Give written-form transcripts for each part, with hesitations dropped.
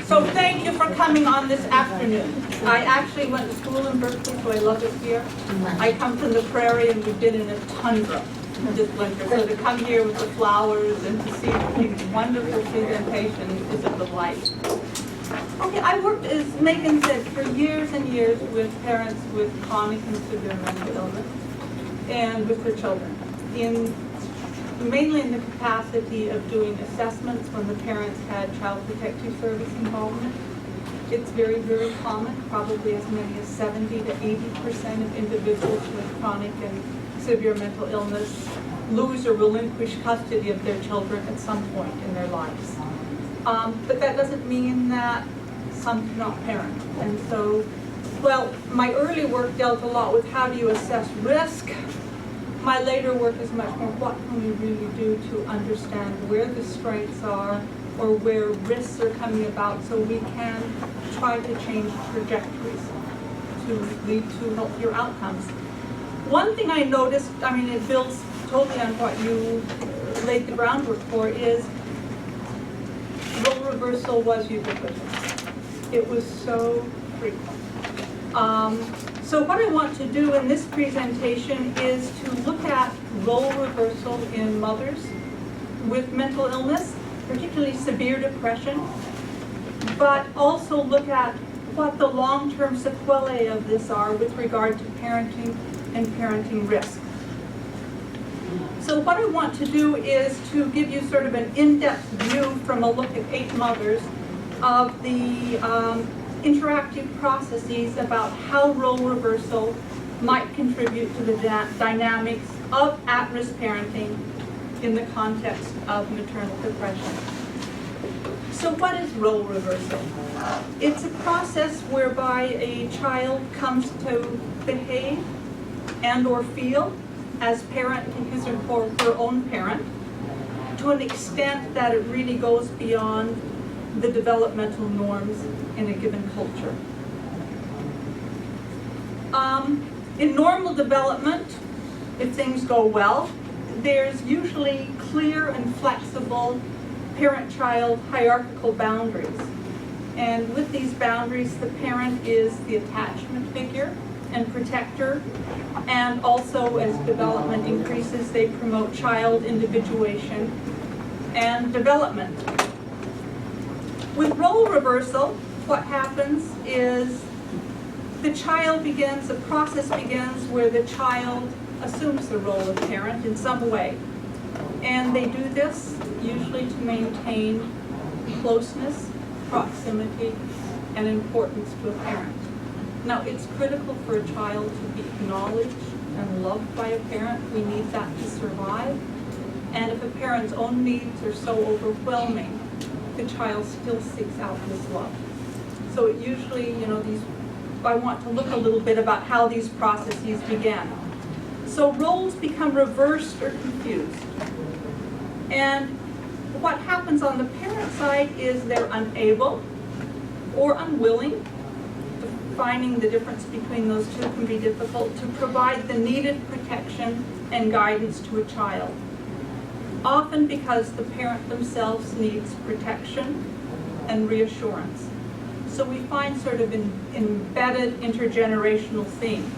So thank you for coming on this afternoon. I actually went to school in Berkeley, so I love it here. I come from the prairie and we've been in a tundra this winter. So to come here with the flowers and to see these wonderful presentations is a delight. Okay, I worked, as Megan said, for years and years with parents with chronic and severe mental illness and with their children, mainly in the capacity of doing assessments when the parents had child protective service involvement. It's very, very common, probably as many as 70 to 80% of individuals with chronic and severe mental illness lose or relinquish custody of their children at some point in their lives. But that doesn't mean that some cannot parent. And so, well, my early work dealt a lot with how do you assess risk. My later work is much more what can we really do to understand where the strengths are or where risks are coming about so we can try to change trajectories to lead to healthier outcomes. One thing I noticed, I mean it builds totally on what you laid the groundwork for, is role reversal was ubiquitous. It was so frequent. So what I want to do in this presentation is to look at role reversal in mothers with mental illness, particularly severe depression, but also look at what the long-term sequelae of this are with regard to parenting and parenting risk. So what I want to do is to give you sort of an in-depth view from a look at 8 mothers of the interactive processes about how role reversal might contribute to the dynamics of at-risk parenting in the context of maternal depression. So what is role reversal? It's a process whereby a child comes to behave and or feel as parent to his or her own parent to an extent that it really goes beyond the developmental norms in a given culture. In normal development, if things go well, there's usually clear and flexible parent-child hierarchical boundaries. And with these boundaries, the parent is the attachment figure and protector, and also as development increases, they promote child individuation and development. With role reversal, what happens is the process begins where the child assumes the role of parent in some way. And they do this usually to maintain closeness, proximity, and importance to a parent. Now, it's critical for a child to be acknowledged and loved by a parent. We need that to survive. And if a parent's own needs are so overwhelming, the child still seeks out this love. So it usually, I want to look a little bit about how these processes began. So roles become reversed or confused. And what happens on the parent side is they're unable or unwilling, defining the difference between those two can be difficult, to provide the needed protection and guidance to a child. Often because the parent themselves needs protection and reassurance. So we find sort of an embedded intergenerational theme.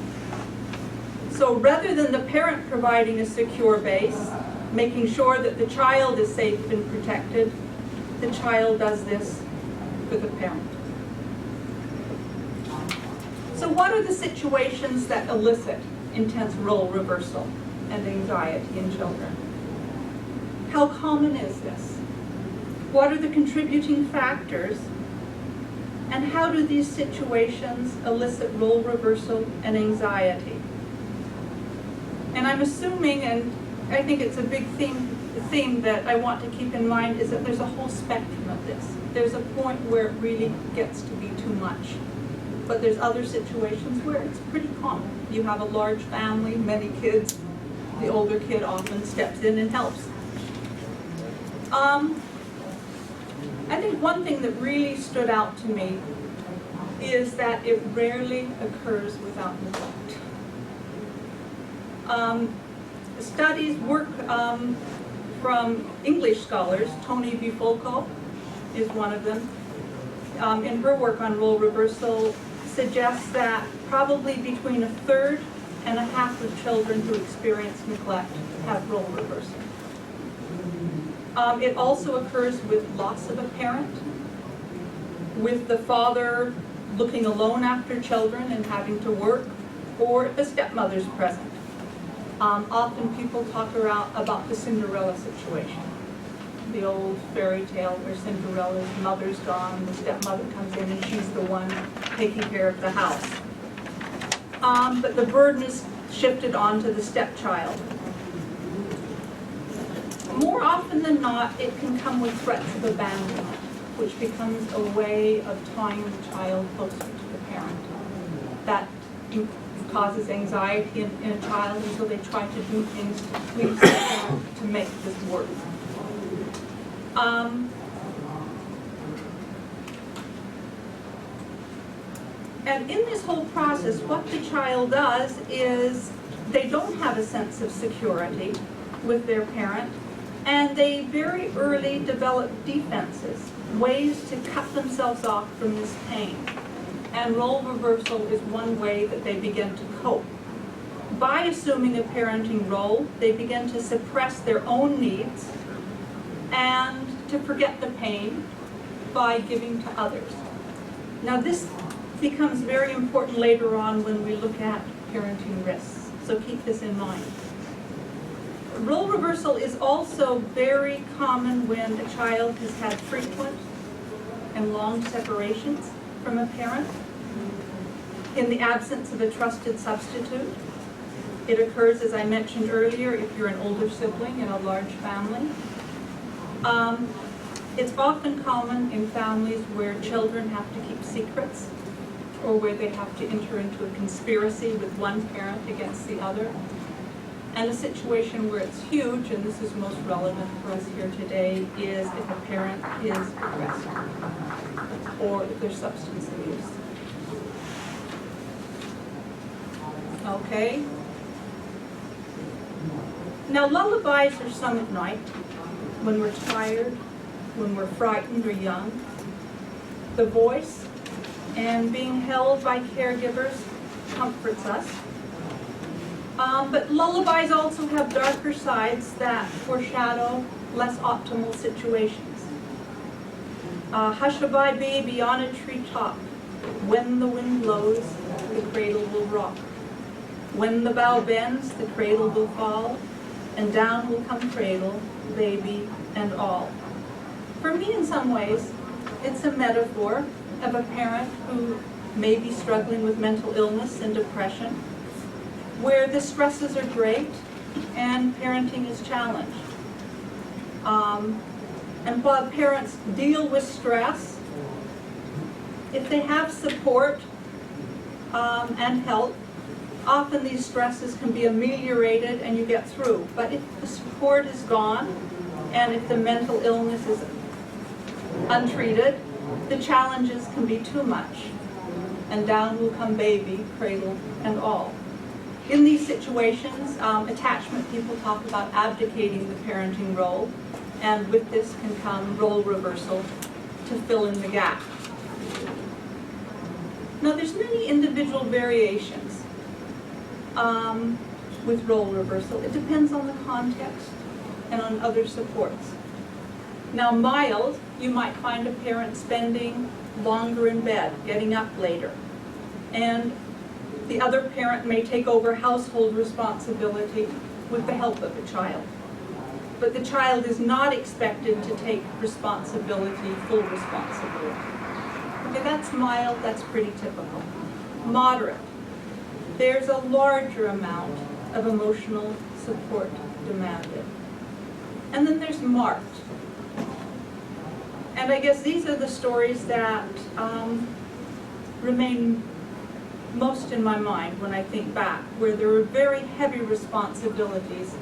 So rather than the parent providing a secure base, making sure that the child is safe and protected, the child does this for the parent. So what are the situations that elicit intense role reversal and anxiety in children? How common is this? What are the contributing factors? And how do these situations elicit role reversal and anxiety? And I'm assuming, and I think it's a big theme that I want to keep in mind, is that there's a whole spectrum of this. There's a point where it really gets to be too much. But there's other situations where it's pretty common. You have a large family, many kids, the older kid often steps in and helps. I think one thing that really stood out to me is that it rarely occurs without neglect. Work from English scholars, Tony Bifulco is one of them, in her work on role reversal, suggests that probably between a third and a half of children who experience neglect have role reversal. It also occurs with loss of a parent, with the father looking alone after children and having to work, or if a stepmother's present. Often people talk about the Cinderella situation, the old fairy tale where Cinderella's mother's gone, the stepmother comes in and she's the one taking care of the house. But the burden is shifted onto the stepchild. More often than not, it can come with threats of abandonment, which becomes a way of tying the child closer to the parent. That causes anxiety in a child until they try to do things to please the parent to make this work. And in this whole process, what the child does is they don't have a sense of security with their parent, and they very early develop defenses, ways to cut themselves off from this pain. And role reversal is one way that they begin to cope. By assuming a parenting role, they begin to suppress their own needs and to forget the pain by giving to others. Now this becomes very important later on when we look at parenting risks, so keep this in mind. Role reversal is also very common when a child has had frequent and long separations from a parent in the absence of a trusted substitute. It occurs, as I mentioned earlier, if you're an older sibling in a large family. It's often common in families where children have to keep secrets or where they have to enter into a conspiracy with one parent against the other. And a situation where it's huge, and this is most relevant for us here today, is if a parent is aggressive or if there's substance abuse. Okay. Now lullabies are sung at night when we're tired, when we're frightened or young. The voice and being held by caregivers comforts us. But lullabies also have darker sides that foreshadow less optimal situations. Hush-a-bye baby on a treetop, when the wind blows, the cradle will rock. When the bough bends, the cradle will fall, and down will come cradle, baby, and all. For me, in some ways, it's a metaphor of a parent who may be struggling with mental illness and depression, where the stresses are great and parenting is challenged. And while parents deal with stress, if they have support and help, often these stresses can be ameliorated and you get through. But if the support is gone and if the mental illness is untreated, the challenges can be too much. And down will come baby, cradle, and all. In these situations, attachment people talk about abdicating the parenting role, and with this can come role reversal to fill in the gap. Now there's many individual variations with role reversal. It depends on the context and on other supports. Now mild, you might find a parent spending longer in bed, getting up later, and the other parent may take over household responsibility with the help of a child. But the child is not expected to take responsibility, full responsibility. Okay, that's mild, that's pretty typical. Moderate, there's a larger amount of emotional support demanded. And then there's marked. And I guess these are the stories that remain most in my mind when I think back, where there are very heavy responsibilities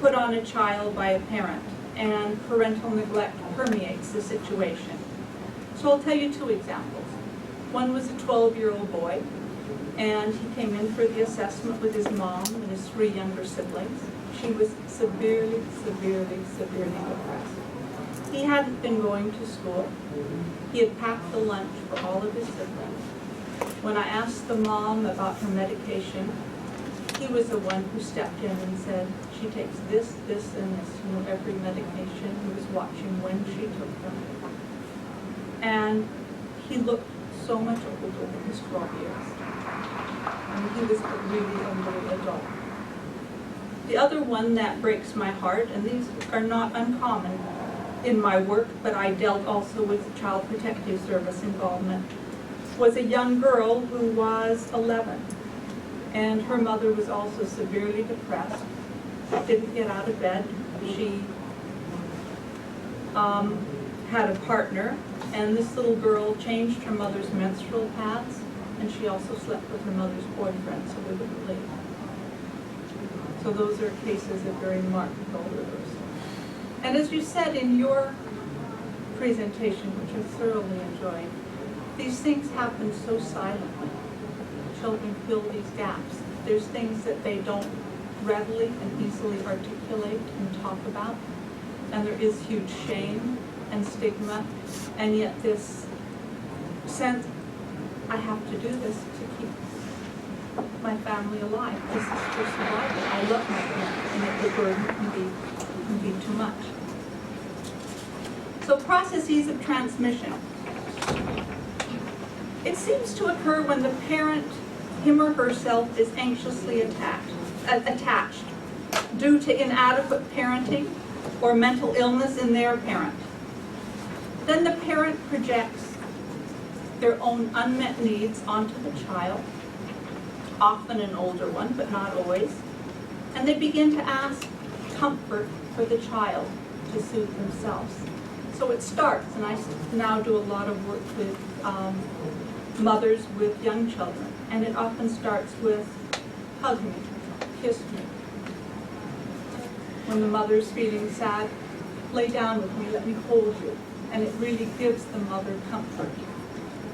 put on a child by a parent, and parental neglect permeates the situation. So I'll tell you two examples. One was a 12-year-old boy, and he came in for the assessment with his mom and his 3 younger siblings. She was severely, severely, severely depressed. He hadn't been going to school. He had packed the lunch for all of his siblings. When I asked the mom about her medication, he was the one who stepped in and said, she takes this, this, and this, every medication. He was watching when she took them. And he looked so much older than his 12 years. I mean, he was really a little adult. The other one that breaks my heart, and these are not uncommon in my work, but I dealt also with Child Protective Service involvement, was a young girl who was 11. And her mother was also severely depressed, didn't get out of bed. She had a partner, and this little girl changed her mother's menstrual pads, and she also slept with her mother's boyfriend, so they wouldn't leave. So those are cases of very marked role reversal. And as you said in your presentation, which I thoroughly enjoyed, these things happen so silently. Children fill these gaps. There's things that they don't readily and easily articulate and talk about, and there is huge shame and stigma, and yet this sense, I have to do this to keep my family alive. This is for survival. I love my parents, and yet the burden can be too much. So processes of transmission. It seems to occur when the parent, him or herself, is anxiously attached due to inadequate parenting or mental illness in their parent. Then the parent projects their own unmet needs onto the child, often an older one, but not always, and they begin to ask comfort for the child to soothe themselves. So it starts, and I now do a lot of work with mothers with young children, and it often starts with hug me, kiss me. When the mother's feeling sad, lay down with me, let me hold you, and it really gives the mother comfort.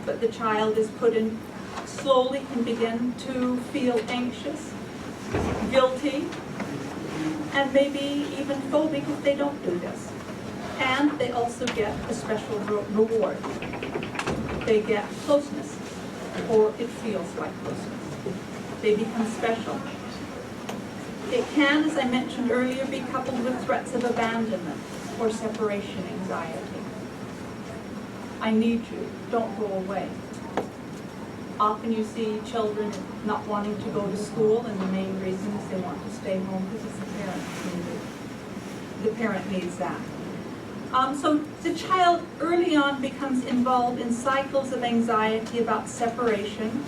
But the child is put in, slowly can begin to feel anxious, guilty, and maybe even phobic if they don't do this. And they also get a special reward. They get closeness, or it feels like closeness. They become special. It can, as I mentioned earlier, be coupled with threats of abandonment or separation anxiety. I need you, don't go away. Often you see children not wanting to go to school, and the main reason is they want to stay home because it's the parent needs that. So the child early on becomes involved in cycles of anxiety about separation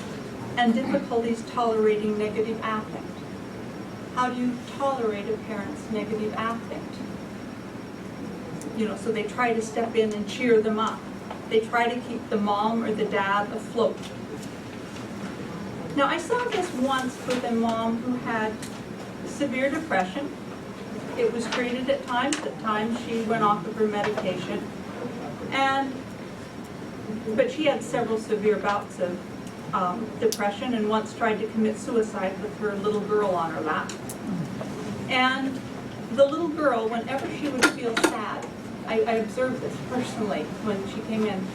and difficulties tolerating negative affect. How do you tolerate a parent's negative affect? So they try to step in and cheer them up. They try to keep the mom or the dad afloat. Now, I saw this once with a mom who had severe depression. It was treated at times. At times she went off of her medication. But she had several severe bouts of depression, and once tried to commit suicide with her little girl on her lap. And the little girl, whenever she would feel sad, I observed this personally when she came in,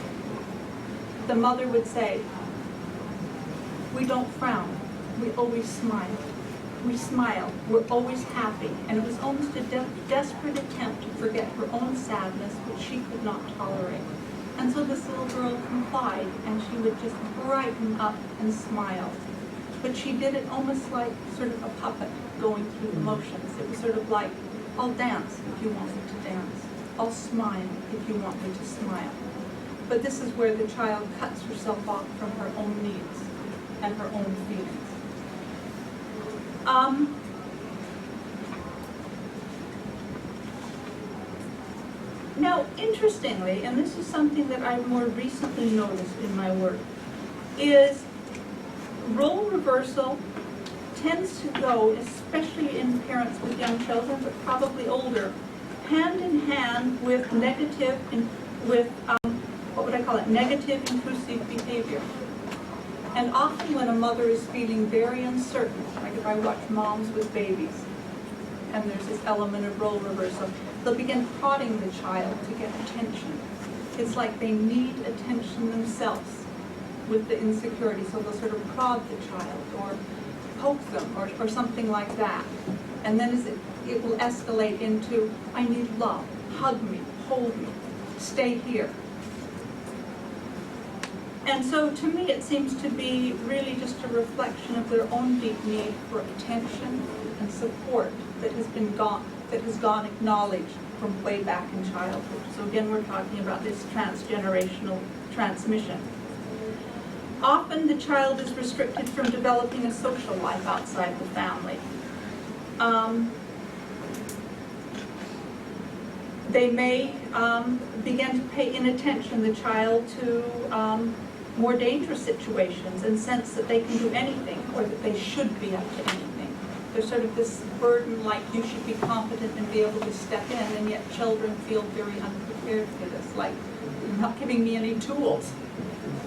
the mother would say, "We don't frown, we always smile. We smile, we're always happy." And it was almost a desperate attempt to forget her own sadness, which she could not tolerate. And so this little girl complied, and she would just brighten up and smile. But she did it almost like sort of a puppet going through the motions. It was sort of like, I'll dance if you want me to dance. I'll smile if you want me to smile. But this is where the child cuts herself off from her own needs and her own feelings. Now, interestingly, and this is something that I've more recently noticed in my work, is role reversal tends to go, especially in parents with young children, but probably older, hand in hand with negative intrusive behavior. And often when a mother is feeling very uncertain, like if I watch moms with babies, and there's this element of role reversal, they'll begin prodding the child to get attention. It's like they need attention themselves with the insecurity, so they'll sort of prod the child or poke them or something like that. And then it will escalate into, I need love, hug me, hold me, stay here. And so to me it seems to be really just a reflection of their own deep need for attention and support that has gone acknowledged from way back in childhood. So again, we're talking about this transgenerational transmission. Often the child is restricted from developing a social life outside the family. They may begin to pay inattention, the child, to more dangerous situations and sense that they can do anything or that they should be up to anything. There's sort of this burden like you should be competent and be able to step in, and yet children feel very unprepared for this, like you're not giving me any tools.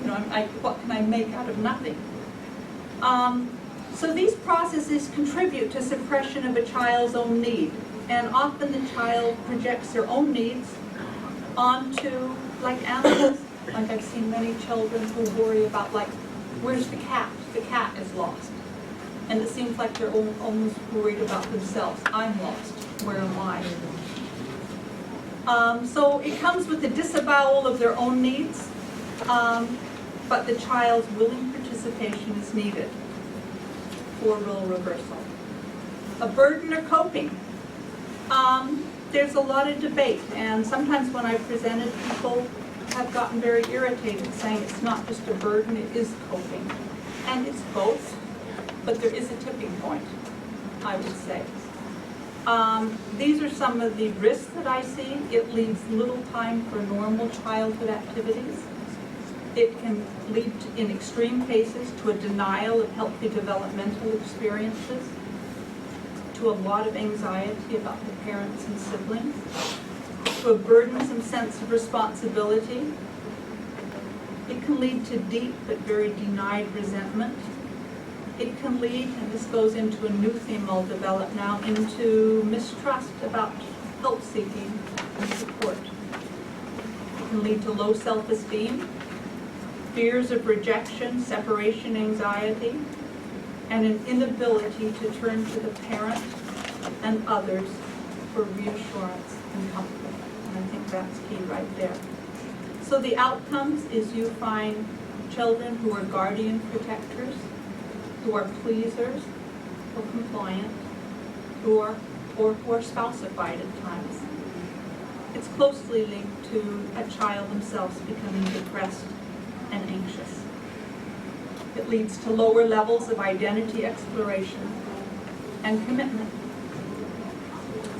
You know, what can I make out of nothing? So these processes contribute to suppression of a child's own need, and often the child projects their own needs onto, like, animals. Like I've seen many children who worry about, like, where's the cat? The cat is lost. And it seems like they're almost worried about themselves. I'm lost. Where am I? So it comes with the disavowal of their own needs, but the child's willing participation is needed for role reversal. A burden or coping. There's a lot of debate, and sometimes when I've presented, people have gotten very irritated, saying it's not just a burden, it is coping. And it's both, but there is a tipping point, I would say. These are some of the risks that I see. It leaves little time for normal childhood activities. It can lead, in extreme cases, to a denial of healthy developmental experiences, to a lot of anxiety about the parents and siblings, to a burdensome sense of responsibility. It can lead to deep but very denied resentment. It can lead, and this goes into a new theme I'll develop now, into mistrust about help seeking and support. It can lead to low self-esteem, fears of rejection, separation anxiety, and an inability to turn to the parent and others for reassurance and comfort. And I think that's key right there. So the outcomes is you find children who are guardian protectors, who are pleasers, or compliant, or who are spouseified at times. It's closely linked to a child themselves becoming depressed and anxious. It leads to lower levels of identity exploration and commitment.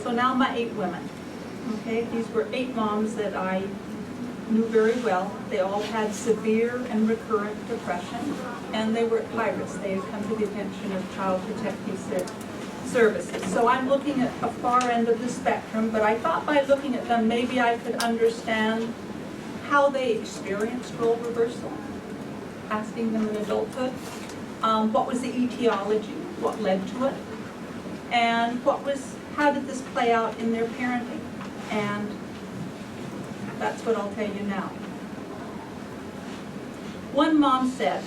So now my 8 women. Okay, these were 8 moms that I knew very well. They all had severe and recurrent depression, and they were at high risk. They had come to the attention of Child Protective Services. So I'm looking at a far end of the spectrum, but I thought by looking at them, maybe I could understand how they experienced role reversal, asking them in adulthood, what was the etiology, what led to it, and how did this play out in their parenting, and that's what I'll tell you now. One mom said,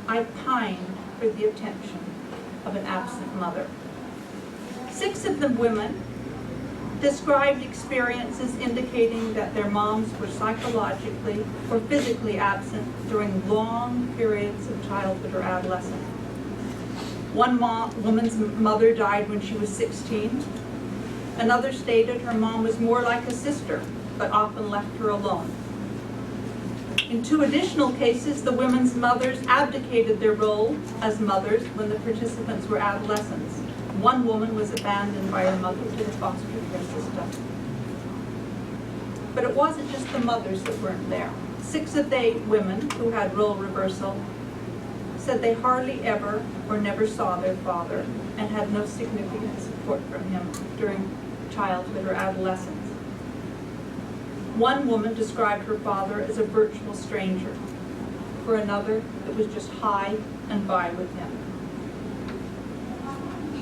I pined for the attention of an absent mother. 6 of the women described experiences indicating that their moms were psychologically or physically absent during long periods of childhood or adolescence. One woman's mother died when she was 16. Another stated her mom was more like a sister, but often left her alone. In 2 additional cases, the women's mothers abdicated their role as mothers when the participants were adolescents. One woman was abandoned by her mother to the foster care system. But it wasn't just the mothers that weren't there. 6 of the 8 women who had role reversal said they hardly ever or never saw their father and had no significant support from him during childhood or adolescence. One woman described her father as a virtual stranger. For another, it was just hi and bye with him.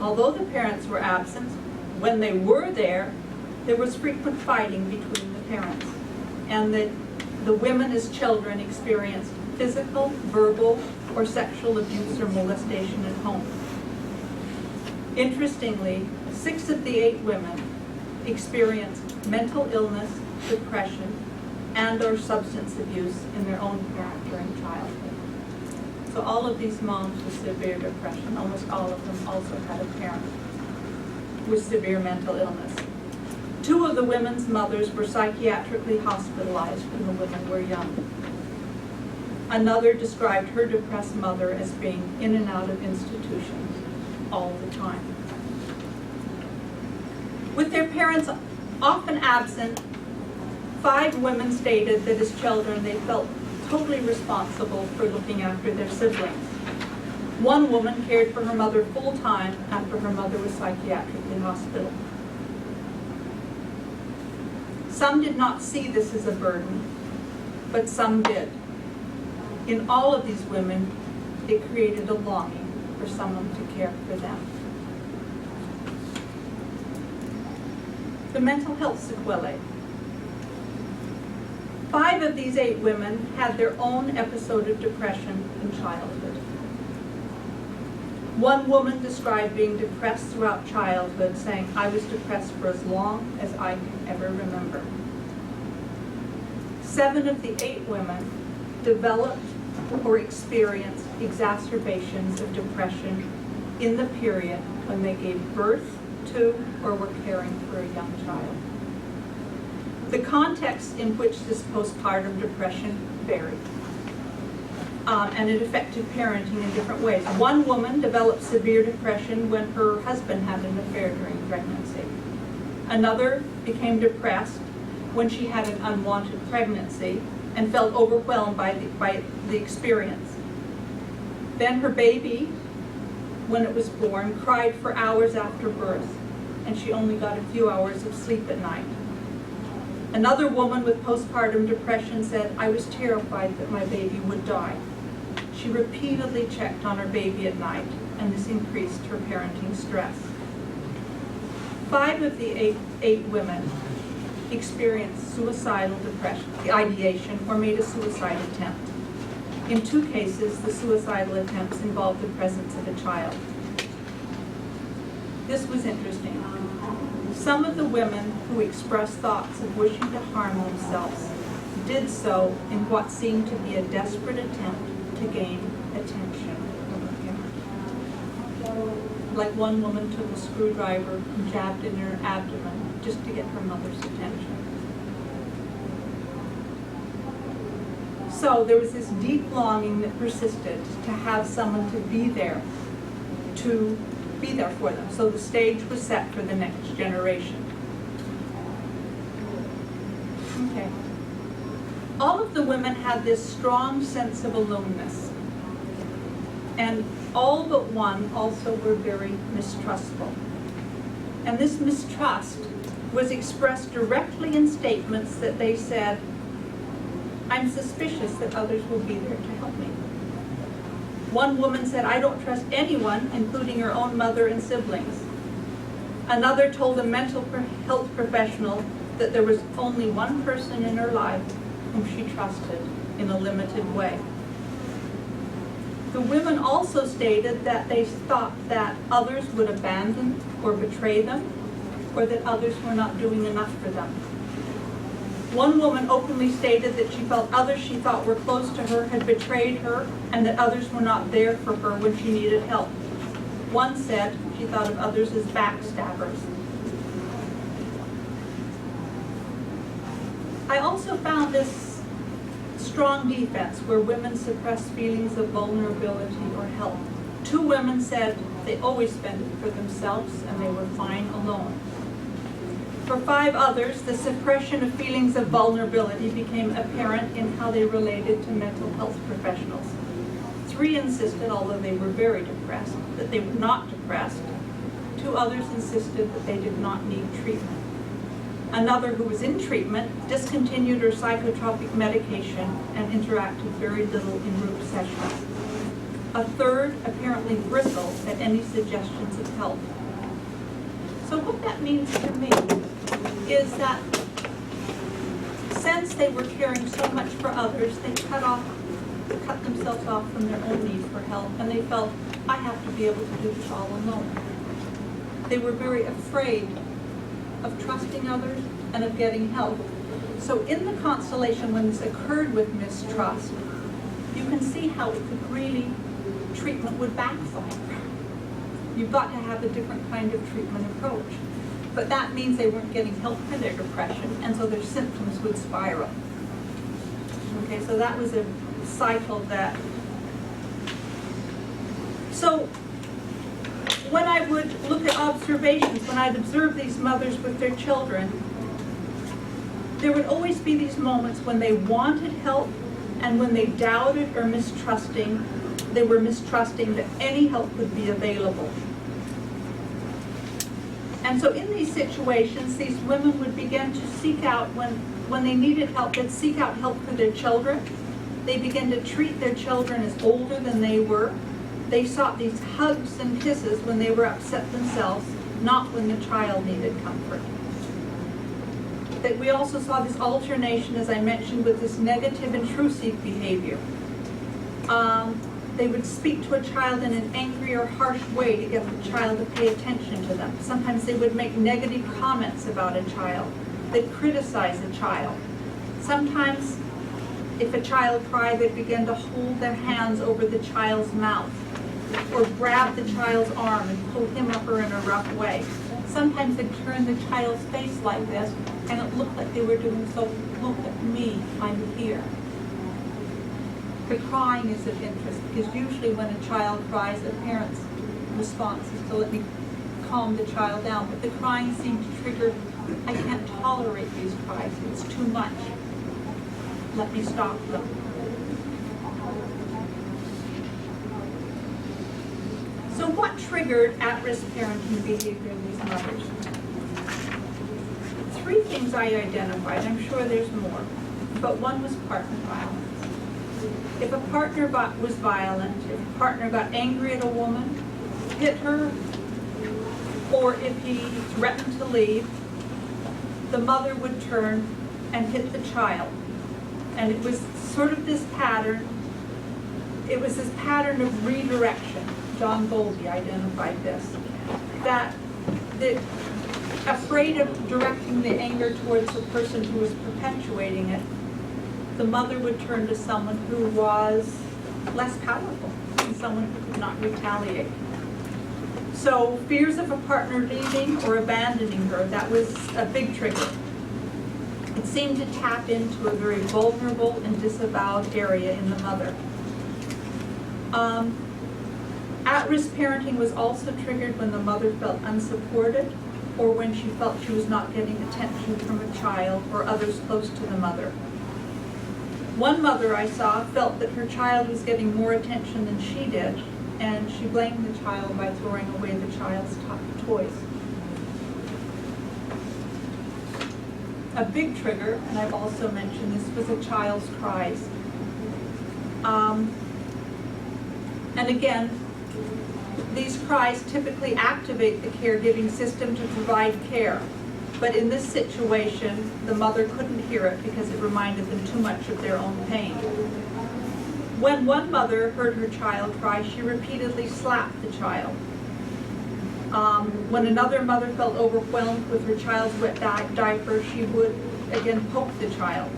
Although the parents were absent, when they were there, There was frequent fighting between the parents, and that the women as children experienced physical, verbal, or sexual abuse or molestation at home. Interestingly, 6 of the 8 women experienced mental illness, depression, and/or substance abuse in their own parent during childhood. So all of these moms with severe depression, almost all of them also had a parent with severe mental illness. 2 of the women's mothers were psychiatrically hospitalized when the women were young. Another described her depressed mother as being in and out of institutions all the time. With their parents often absent, 5 women stated that as children they felt totally responsible for looking after their siblings. 1 woman cared for her mother full-time after her mother was psychiatrically hospitalized. Some did not see this as a burden, but some did. In all of these women, it created a longing for someone to care for them. The mental health sequelae. 5 of these 8 women had their own episode of depression in childhood. 1 woman described being depressed throughout childhood, saying, "I was depressed for as long as I can ever remember." 7 of the 8 women developed or experienced exacerbations of depression in the period when they gave birth to or were caring for a young child. The context in which this postpartum depression varied, and it affected parenting in different ways. 1 woman developed severe depression when her husband had an affair during pregnancy. Another became depressed when she had an unwanted pregnancy and felt overwhelmed by the experience. Then her baby, when it was born, cried for hours after birth, and she only got a few hours of sleep at night. Another woman with postpartum depression said, "I was terrified that my baby would die." She repeatedly checked on her baby at night, and this increased her parenting stress. 5 of the 8 women experienced suicidal depression, ideation, or made a suicide attempt. In 2 cases, the suicidal attempts involved the presence of a child. This was interesting. Some of the women who expressed thoughts of wishing to harm themselves did so in what seemed to be a desperate attempt to gain attention from a parent. Like one woman took a screwdriver and jabbed it in her abdomen just to get her mother's attention. So there was this deep longing that persisted to have someone to be there for them. So the stage was set for the next generation. Okay. All of the women had this strong sense of aloneness. And all but 1 also were very mistrustful. And this mistrust was expressed directly in statements that they said, "I'm suspicious that others will be there to help me." 1 woman said, "I don't trust anyone, including her own mother and siblings." Another told a mental health professional that there was only 1 person in her life whom she trusted in a limited way. The women also stated that they thought that others would abandon or betray them, or that others were not doing enough for them. 1 woman openly stated that she felt others she thought were close to her had betrayed her, and that others were not there for her when she needed help. 1 said she thought of others as backstabbers. I also found this strong defense where women suppress feelings of vulnerability or help. 2 women said they always spent it for themselves and they were fine alone. For 5 others, the suppression of feelings of vulnerability became apparent in how they related to mental health professionals. 3 insisted, although they were very depressed, that they were not depressed. 2 others insisted that they did not need treatment. Another, who was in treatment, discontinued her psychotropic medication and interacted very little in group sessions. A 3rd apparently bristled at any suggestions of help. So what that means to me is that since they were caring so much for others, they cut themselves off from their own need for help, and they felt, I have to be able to do this all alone. They were very afraid of trusting others and of getting help. So in the constellation, when this occurred with mistrust, you can see how it could really, treatment would backfire. You've got to have a different kind of treatment approach. But that means they weren't getting help for their depression, and so their symptoms would spiral. Okay, so that was a cycle that. So when I would look at observations, when I'd observe these mothers with their children, there would always be these moments when they wanted help, and when they doubted or they were mistrusting that any help would be available. And so in these situations, these women would begin to seek out, when they needed help, they'd seek out help for their children. They began to treat their children as older than they were. They sought these hugs and kisses when they were upset themselves, not when the child needed comfort. That we also saw this alternation, as I mentioned, with this negative intrusive behavior. They would speak to a child in an angry or harsh way to get the child to pay attention to them. Sometimes they would make negative comments about a child. They'd criticize a child. Sometimes, if a child cried, they'd begin to hold their hands over the child's mouth, or grab the child's arm and pull him up or in a rough way. Sometimes they'd turn the child's face like this, and it looked like they were doing so, look at me, I'm here. The crying is of interest, because usually when a child cries, a parent's response is to let me calm the child down. But the crying seemed to trigger, I can't tolerate these cries, it's too much. Let me stop them. So what triggered at-risk parenting behavior in these mothers? 3 things I identified. I'm sure there's more, but one was partner violence. If a partner was violent, if a partner got angry at a woman, hit her, or if he threatened to leave, the mother would turn and hit the child. And it was sort of this pattern, it was this pattern of redirection. John Bowlby identified this, that afraid of directing the anger towards the person who was perpetuating it, the mother would turn to someone who was less powerful, and someone who could not retaliate. So fears of a partner leaving or abandoning her, that was a big trigger. It seemed to tap into a very vulnerable and disavowed area in the mother. At-risk parenting was also triggered when the mother felt unsupported, or when she felt she was not getting attention from a child or others close to the mother. One mother I saw felt that her child was getting more attention than she did, and she blamed the child by throwing away the child's toys. A big trigger, and I've also mentioned this, was a child's cries. And again, these cries typically activate the caregiving system to provide care. But in this situation, the mother couldn't hear it because it reminded them too much of their own pain. When one mother heard her child cry, she repeatedly slapped the child. When another mother felt overwhelmed with her child's wet diaper, she would again poke the child.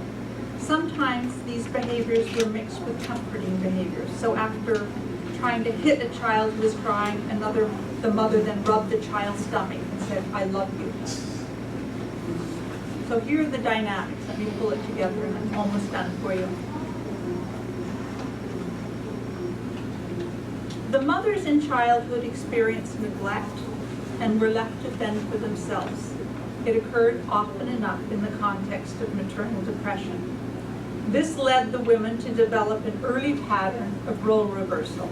Sometimes these behaviors were mixed with comforting behaviors. So after trying to hit a child who was crying, the mother then rubbed the child's stomach and said, I love you. So here are the dynamics. Let me pull it together and I'm almost done for you. The mothers in childhood experienced neglect and were left to fend for themselves. It occurred often enough in the context of maternal depression. This led the women to develop an early pattern of role reversal.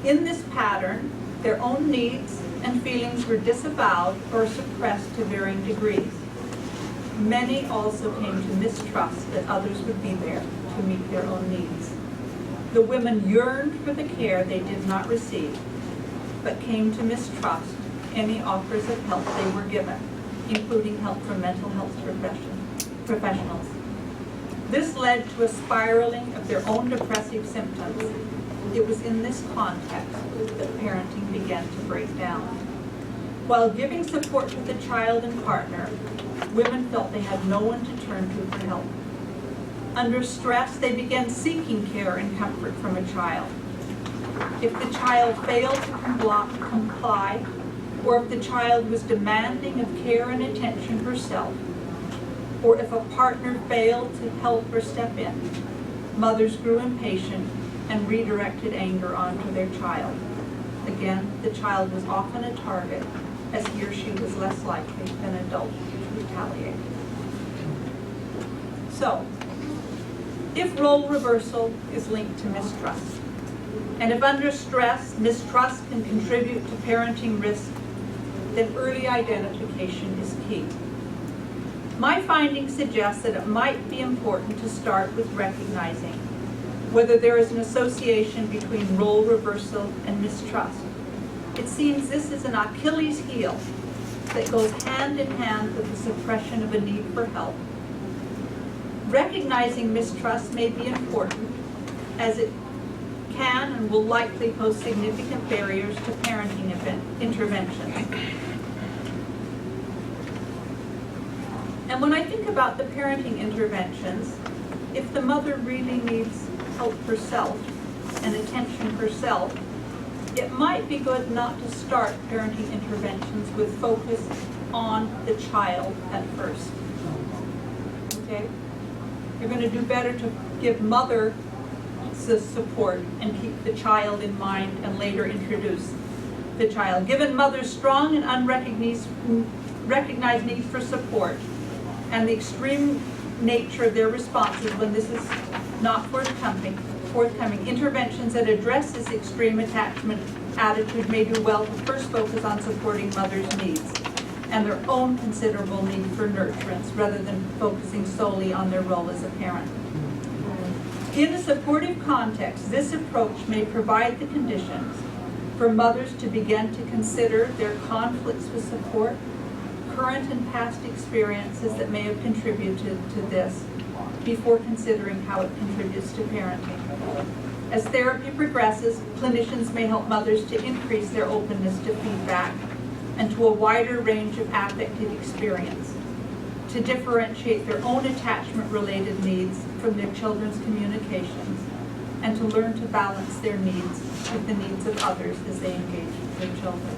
In this pattern, their own needs and feelings were disavowed or suppressed to varying degrees. Many also came to mistrust that others would be there to meet their own needs. The women yearned for the care they did not receive, but came to mistrust any offers of help they were given, including help from mental health professionals. This led to a spiraling of their own depressive symptoms. It was in this context that parenting began to break down. While giving support to the child and partner, women felt they had no one to turn to for help. Under stress, they began seeking care and comfort from a child. If the child failed to comply, or if the child was demanding of care and attention herself, or if a partner failed to help or step in, mothers grew impatient and redirected anger onto their child. Again, the child was often a target, as he or she was less likely than adults to retaliate. So, if role reversal is linked to mistrust, and if under stress, mistrust can contribute to parenting risk, then early identification is key. My findings suggest that it might be important to start with recognizing whether there is an association between role reversal and mistrust. It seems this is an Achilles heel that goes hand in hand with the suppression of a need for help. Recognizing mistrust may be important, as it can and will likely pose significant barriers to parenting interventions. And when I think about the parenting interventions, if the mother really needs help herself and attention herself, it might be good not to start parenting interventions with focus on the child at first. Okay? You're going to do better to give mother the support and keep the child in mind and later introduce the child. Given mother's strong and unrecognized need for support and the extreme nature of their responses when this is not forthcoming, interventions that address this extreme attachment attitude may do well to first focus on supporting mother's needs and their own considerable need for nurturance rather than focusing solely on their role as a parent. In a supportive context, this approach may provide the conditions for mothers to begin to consider their conflicts with support, current and past experiences that may have contributed to this, before considering how it contributes to parenting. As therapy progresses, clinicians may help mothers to increase their openness to feedback and to a wider range of affective experience, to differentiate their own attachment-related needs from their children's communications, and to learn to balance their needs with the needs of others as they engage with their children.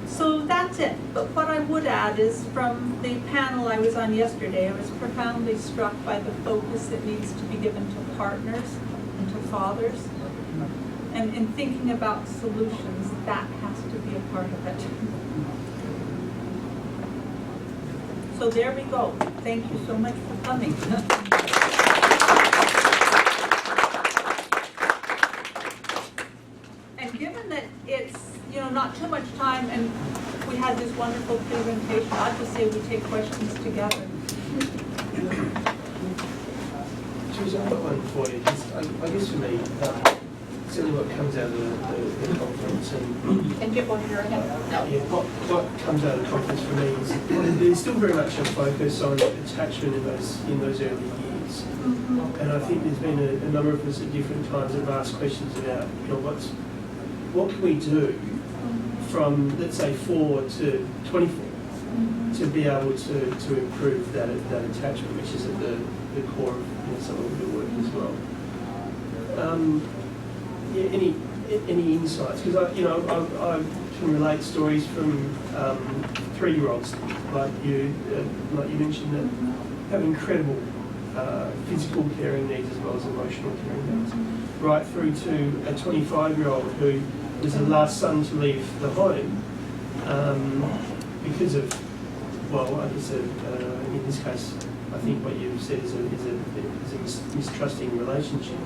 So that's it. But what I would add is, from the panel I was on yesterday, I was profoundly struck by the focus that needs to be given to partners and to fathers. And in thinking about solutions, that has to be a part of it. So there we go. Thank you so much for coming. And given that it's, not too much time, and we had this wonderful presentation, I'd just say we take questions together. Teresa, I've got one for you. I guess for me, certainly what comes out of the conference And get one here again. what comes out of the conference for me is there's still very much a focus on attachment in those early years. Mm-hmm. And I think there's been a number of us at different times that have asked questions about, what can we do from, let's say, 4 to 24 to be able to improve that attachment, which is at the core of some of the work as well. Any insights? Because I can relate stories from 3-year-olds like you mentioned, that have incredible physical caring needs as well as emotional caring needs, right through to a 25-year-old who was the last son to leave the home because of, I guess in this case, I think what you said is a mistrusting relationship.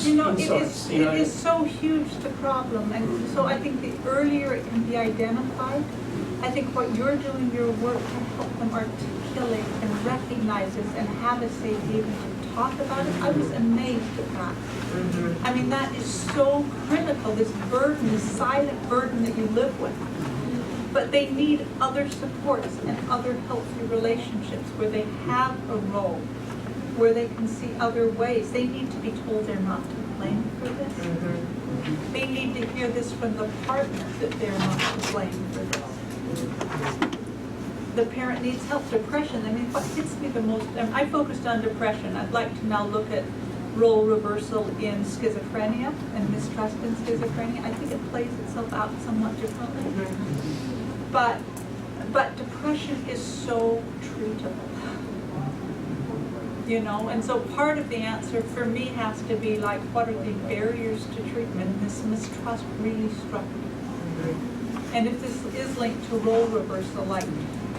Insights, it is so huge, the problem, and so I think the earlier it can be identified, I think what you're doing, your work, can help them articulate and recognize this and have a safe haven to talk about it, I was amazed at that. I mean, that is so critical, this burden, this silent burden that you live with. But they need other supports and other healthy relationships where they have a role, where they can see other ways. They need to be told they're not to blame for this. They need to hear this from the partner that they're not to blame for this. The parent needs help. Depression, I mean, what hits me the most, I focused on depression. I'd like to now look at role reversal in schizophrenia and mistrust in schizophrenia. I think it plays itself out somewhat differently. But depression is so treatable. You know, and so part of the answer for me has to be like, what are the barriers to treatment? And this mistrust really struck me. And if this is linked to role reversal, like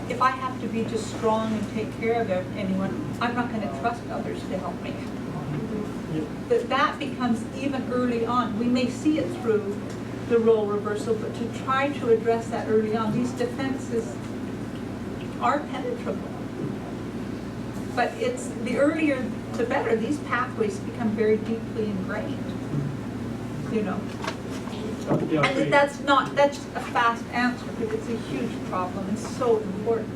if I have to be just strong and take care of anyone, I'm not going to trust others to help me. That becomes even early on. We may see it through the role reversal, but to try to address that early on, these defenses are penetrable. But it's the earlier the better. These pathways become very deeply ingrained. You know. Yeah, I agree. And that's a fast answer, but it's a huge problem. It's so important.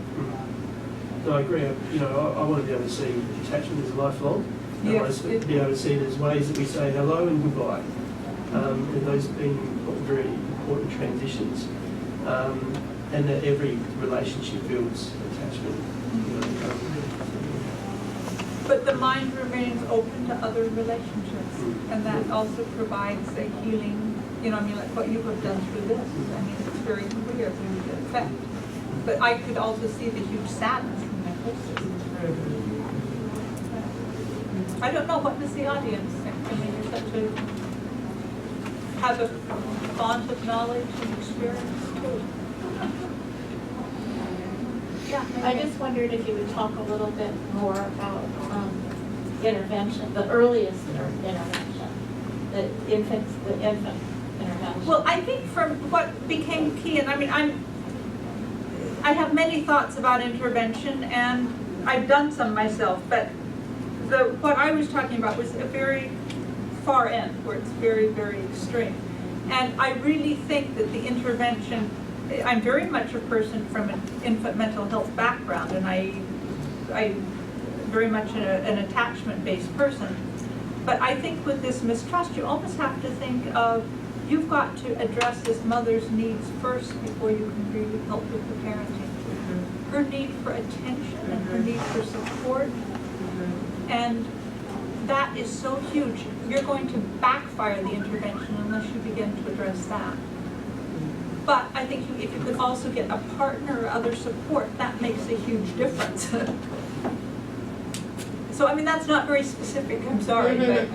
No, I agree. You know, I want to be able to see attachment as lifelong. I want to be able to see there's ways that we say hello and goodbye. And those being very important transitions. And that every relationship builds attachment. You know, but the mind remains open to other relationships, and that also provides a healing, you know, I mean, like what you have done through this. I mean, it's very clear through the effect. But I could also see the huge sadness in my hostess. I don't know, what does the audience think? I mean, you're such a, have a font of knowledge and experience too. Yeah, I just wondered if you would talk a little bit more about intervention, the earliest intervention, the infant intervention. well, I think from what became key, and I mean, I have many thoughts about intervention, and I've done some myself, but what I was talking about was a very far end, where it's very, very extreme. And I really think that the intervention, I'm very much a person from an infant mental health background, and I very much an attachment-based person. But I think with this mistrust, you almost have to think of, you've got to address this mother's needs first before you can really help with the parenting. Her need for attention and her need for support. And that is so huge. You're going to backfire the intervention unless you begin to address that. But I think if you could also get a partner or other support, that makes a huge difference. So, I mean, that's not very specific, I'm sorry, but